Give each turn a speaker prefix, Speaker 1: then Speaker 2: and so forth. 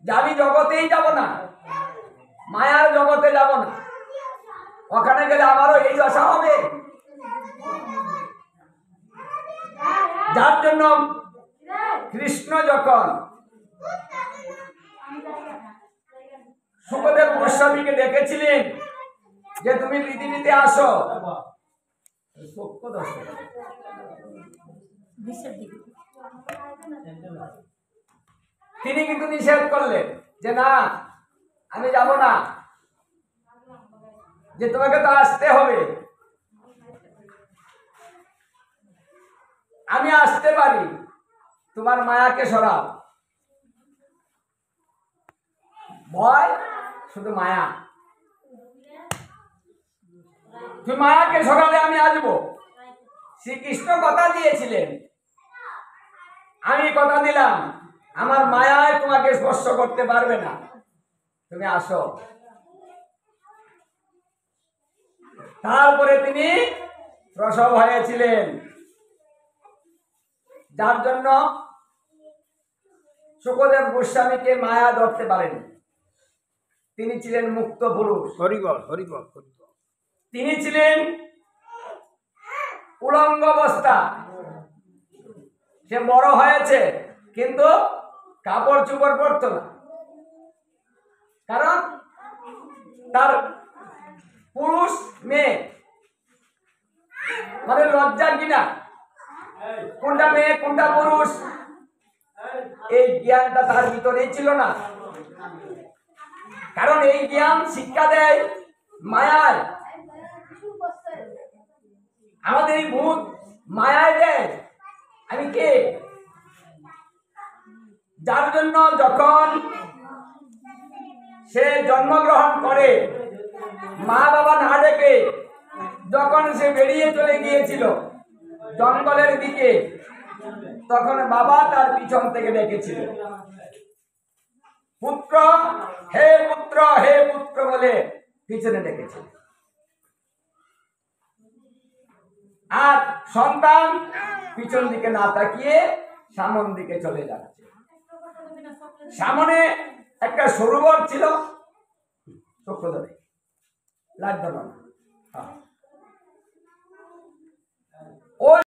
Speaker 1: যে আমি জগতেই যাব না, মায়ার জগতে যাব না, ওখানে গেলে আমারও এই দশা হবে। যার জন্য কৃষ্ণ যখন শুকদেব গোস্বামীকে ডেকেছিলেন যে তুমি পৃথিবীতে আসো, তিনি কিন্তু নিষেধ করলেন যে না, আমি যাব না, যে তোমাকে তো আসতে হবে। আমি আসতে পারি, তোমার মায়াকে সরাও। ভয় শুধু মায়া, তুমি মায়াকে সরালে আমি আসবো। শ্রীকৃষ্ণ কথা দিয়েছিলেন, আমি কথা দিলাম আমার মায়ায় তোমাকে স্পর্শ করতে পারবে না, তুমি আসো। তারপরে তিনি প্রসব হয়েছিলেন, যার জন্য শুকদেব গোস্বামীকে মায়া ধরতে পারেন। তিনি ছিলেন মুক্ত পুরুষ।
Speaker 2: হরিবল হরিবল হরিবল।
Speaker 1: তিনি ছিলেন উলঙ্গ অবস্থা, সে বড় হয়েছে কিন্তু কাপড় চোপড় পরতো না, কারণ তার পুরুষ মেয়ে মানে লজ্জা কিনা কোনটা মেয়ে কোনটা পুরুষ এই জ্ঞানটা তার ভিতরেই ছিল না। কারণ এই জ্ঞান শিক্ষা দেয় মায়ায়, আমাদের এই ভূত মায়ায় দেয় আমি কে। যার জন্য যখন সে জন্মগ্রহণ করে, মা বাবা না ডেকে যখন সে বেরিয়ে চলে গিয়েছিল জঙ্গলের দিকে, তখন বাবা তার পিছন থেকে ডেকেছিল, পুত্র হে পুত্র হে পুত্র বলে পিছনে ডেকেছিল। আর সন্তান পিছন দিকে না তাকিয়ে সামন দিকে চলে যাচ্ছে। সামনে একটা সরোবর ছিল, চক্ষু ধরে লাগতো না।